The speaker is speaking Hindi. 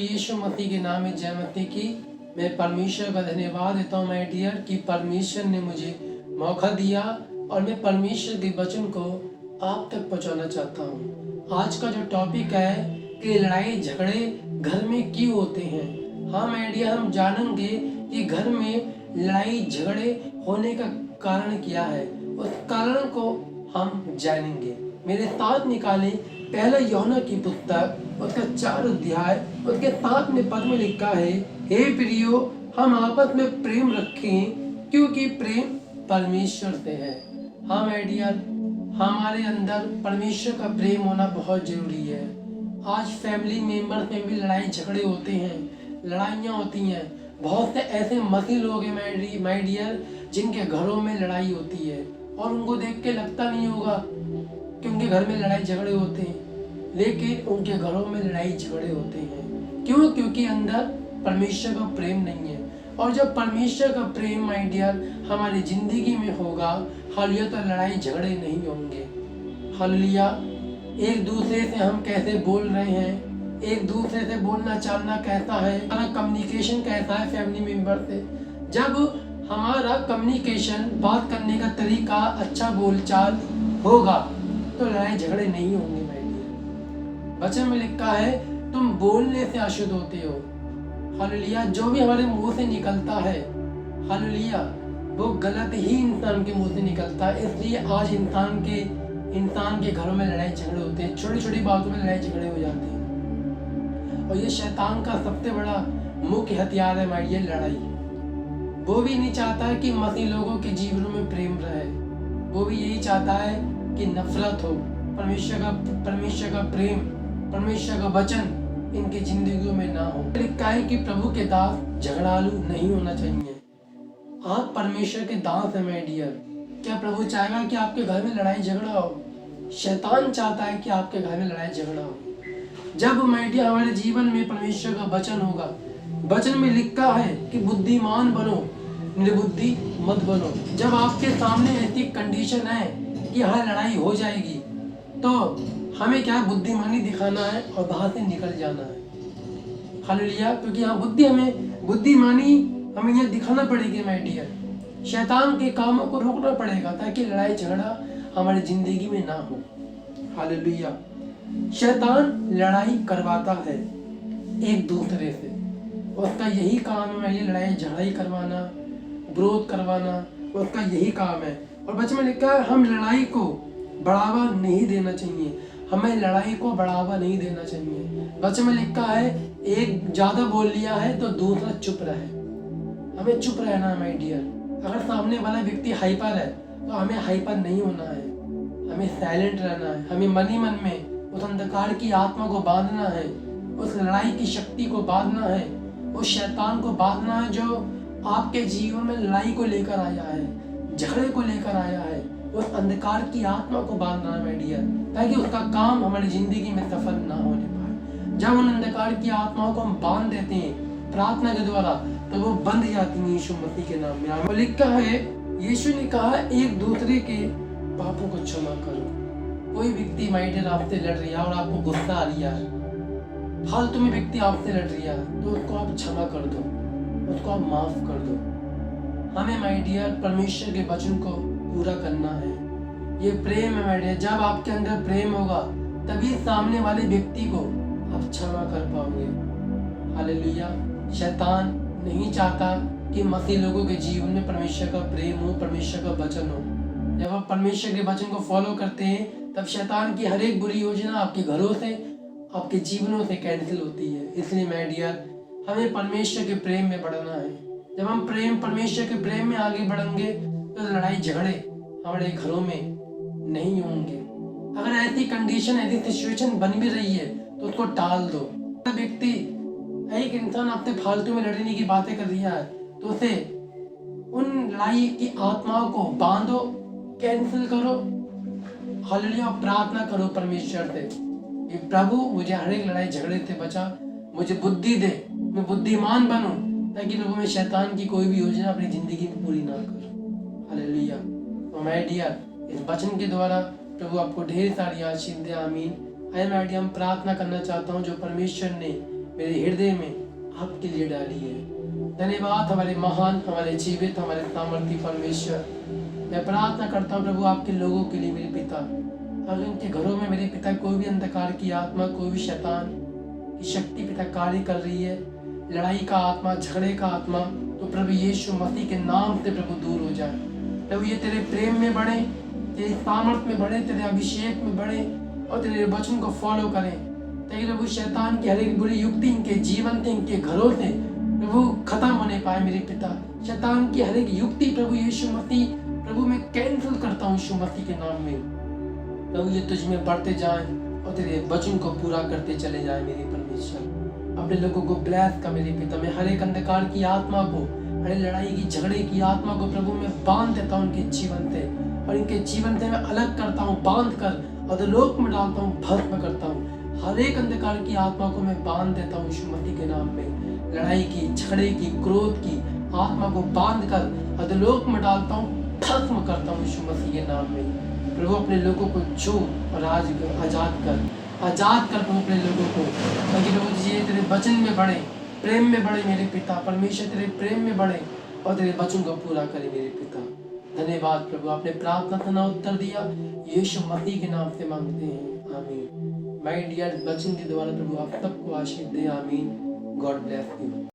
यीशु मसीह के नाम में जय मसीह की। मैं परमेश्वर का धन्यवाद देता हूँ माय डियर कि परमेश्वर ने मुझे मौका दिया और मैं परमेश्वर के वचन को आप तक पहुँचाना चाहता हूँ। आज का जो टॉपिक है कि लड़ाई झगड़े घर में क्यों होते हैं। हाँ माय डियर, हम जानेंगे कि घर में लड़ाई झगड़े होने का कारण क्या है, उस कारण को हम जानेंगे। मेरे साथ निकालें पहला यूहन्ना की पुस्तक उसका 4 अध्याय उसके 7वें पद में लिखा है, हे प्रियो, हम आपस में प्रेम रखें क्योंकि प्रेम परमेश्वर से है। हाँ माय डियर, हमारे अंदर परमेश्वर का प्रेम होना बहुत जरूरी है। आज फैमिली मेंबर्स में भी लड़ाई झगड़े होते हैं, लड़ाइयाँ होती हैं। बहुत से ऐसे मसीह लोग हैं माय डियर जिनके घरों में लड़ाई होती है और उनको देख के लगता नहीं होगा कि उनके घर में लड़ाई झगड़े होते हैं, लेकिन उनके घरों में लड़ाई झगड़े होते हैं। क्यों? क्योंकि अंदर परमेश्वर का प्रेम नहीं है। और जब परमेश्वर का प्रेम माय डियर हमारी जिंदगी में होगा, हालेलुया, तो लड़ाई झगड़े नहीं होंगे। हालेलुया। एक दूसरे से हम कैसे बोल रहे हैं, एक दूसरे से बोलना चालना कैसा है, हमारा कम्युनिकेशन कैसा है फैमिली मेंबर से। जब हमारा कम्युनिकेशन, बात करने का तरीका अच्छा बोलचाल होगा तो लड़ाई झगड़े नहीं होंगे माय डियर। वचन में लिखा है, तुम बोलने से अशुद्ध होते हो। हालेलुया। जो भी हमारे मुंह से निकलता है, हालेलुया, वो गलत ही इंसान के मुंह से निकलता है। इसलिए आज इंसान के घरों में लड़ाई झगड़े होते हैं, छोटी छोटी बातों में लड़ाई झगड़े हो जाते हैं। और ये शैतान का सबसे बड़ा मुख्य हथियार है माय डियर, लड़ाई। वो भी नहीं चाहता कि मसीह लोगों के जीवनों में प्रेम रहे, वो भी यही चाहता है कि नफरत हो। परमेश्वर का प्रेम, परमेश्वर का वचन इनकी जिंदगियों में ना हो। लिखा है कि प्रभु के दास झगड़ालू नहीं होना चाहिए। आप परमेश्वर के दास हैं माय डियर। क्या प्रभु चाहेगा कि आपके घर में लड़ाई झगड़ा हो? शैतान चाहता है कि आपके घर में लड़ाई झगड़ा हो। जब माय डियर हमारे जीवन में परमेश्वर का वचन होगा, वचन में लिखा है कि बुद्धिमान बनो, निर्बुद्धि मत बनो। जब आपके सामने ऐसी कंडीशन है कि हाँ लड़ाई हो जाएगी, तो हमें क्या बुद्धिमानी दिखाना है और बाहर से निकल जाना है। हालेलुया। क्योंकि यहाँ बुद्धिमानी हमें यह दिखाना पड़ेगी माय डियर। शैतान के कामों को रोकना पड़ेगा ताकि लड़ाई झगड़ा हमारी जिंदगी में ना हो। हालेलुया। शैतान लड़ाई करवाता है एक दूसरे से, उसका यही काम है माय डियर, लड़ाई झगड़ा करवाना, विरोध करवाना, उसका यही काम है। और वचन में लिखा है, हम लड़ाई को बढ़ावा नहीं देना चाहिए, हमें लड़ाई को बढ़ावा नहीं देना चाहिए। वचन में लिखा है, एक ज्यादा बोल लिया है तो दूसरा चुप रहे। हमें चुप रहना माय डियर। अगर सामने वाला व्यक्ति हाइपर है तो हमें हाइपर नहीं होना है, हमें साइलेंट रहना है। हमें मन ही मन में उस अंधकार की आत्मा को बांधना है, उस लड़ाई की शक्ति को बांधना है, उस शैतान को बांधना है जो आपके जीवन में लड़ाई को लेकर आया है, झगड़े को लेकर आया है। उस अंधकार की आत्मा को बांधना है माय डियर, ताकि उसका काम हमारी जिंदगी में सफल ना होने पाए। जब उन अंधकार की आत्माओं को हम बांध देते हैं प्रार्थना के द्वारा, तो वो बंध जाती है यीशु मसीह के नाम में। वो लिखा है, यीशु ने कहा, एक दूसरे के पापों को क्षमा करो। कोई व्यक्ति माय डियर आपसे लड़ रही है और आपको गुस्सा आ रही है, फालतू में व्यक्ति आपसे लड़ रही है, तो उसको आप क्षमा कर दो, उसको आप माफ कर दो। हमें माय डियर परमेश्वर के वचन को पूरा करना है। ये प्रेम है माय डियर। जब आपके अंदर प्रेम होगा तभी सामने वाले व्यक्ति को आप क्षमा कर पाओगे। हालेलुया। शैतान नहीं चाहता कि मसीह लोगों के जीवन में परमेश्वर का प्रेम हो, परमेश्वर का वचन हो। जब आप परमेश्वर के वचन को फॉलो करते हैं तब शैतान की हर एक बुरी योजना आपके घरों से, आपके जीवनों से कैंसिल होती है। इसलिए माय डियर हमें परमेश्वर के प्रेम में बढ़ना है। जब हम परमेश्वर के प्रेम में आगे बढ़ेंगे तो लड़ाई झगड़े हमारे घरों में नहीं होंगे। अगर ऐसी कंडीशन, ऐसी सिचुएशन बन भी रही है तो उसको टाल दो। व्यक्ति, एक इंसान आपसे फालतू में लड़ने की बातें कर रहा है तो उसे उन लड़ाई की आत्माओं को बांधो, कैंसिल करो। हालेलुया। प्रार्थना करो परमेश्वर से कि प्रभु मुझे हर एक लड़ाई झगड़े से बचा, मुझे बुद्धि दे, मैं बुद्धिमान बनूं, ताकि लोगों में शैतान की कोई भी योजना अपनी जिंदगी में पूरी ना कर। हालेलुया। तो माय डियर, इस वचन के द्वारा प्रभु आपको ढेर सारी आशीष दे। आमीन। माय डियर, हम प्रार्थना करना चाहता हूँ जो परमेश्वर ने मेरे हृदय में आपके लिए डाली है। धन्यवाद हमारे महान, हमारे जीवित, हमारे सामर्थी परमेश्वर। मैं प्रार्थना करता हूँ प्रभु आपके लोगों के लिए मेरे पिता, अगर उनके घरों में मेरे पिता कोई भी अंधकार की आत्मा, कोई भी शैतान की शक्ति पिता कार्य कर रही है, लड़ाई का आत्मा, झगड़े का आत्मा, तो प्रभु यीशु मसीह के नाम से प्रभु दूर हो जाए। प्रभु ये तेरे प्रेम में बढ़े, तेरे सामर्थ में बढ़े, तेरे अभिषेक में बढ़े और तेरे वचन को फॉलो करें, ताकि प्रभु शैतान की हर एक बुरी युक्ति इनके जीवन से, इनके घरों से प्रभु खत्म होने पाए मेरे पिता। शैतान की हर एक युक्ति प्रभु यीशु मसीह प्रभु मैं कैंसिल करता हूँ यीशु मसीह के नाम में। प्रभु ये तुझ में बढ़ते जाएं और तेरे वचन को पूरा करते चले जाएं मेरे परमेश्वर। अपने लोगों को ब्लेस कर मेरे पिता। मैं हर एक अंधकार की आत्मा को, हर लड़ाई की, झगड़े की आत्मा को प्रभु मैं बांध देता हूँ इनके जीवन से, और इनके जीवन से मैं अलग करता हूँ, बांध कर अधोलोक में डालता हूँ, भस्म करता हूँ। हर एक अंधकार की आत्मा को मैं बांध देता हूँ यीशु मसीह के नाम में। लड़ाई की, झगड़े की, क्रोध की आत्मा को बांध कर अधोलोक में डालता हूँ, भस्म करता हूँ यीशु मसीह के नाम में। प्रभु अपने लोगों को छू और आज आजाद कर प्रभु अपने लोगों को, ताकि प्रभु जी तेरे वचन में बढ़े, प्रेम में बढ़े मेरे पिता। परमेश्वर तेरे प्रेम में बढ़े और तेरे वचन को पूरा करे मेरे पिता। धन्यवाद प्रभु, आपने प्रार्थना सुना, उत्तर दिया, यीशु मसीह के नाम से मांगते हैं, आमीन। माय डियर, वचन के द्वारा प्रभु आप सबको आशीष दे, आमीन। God bless you.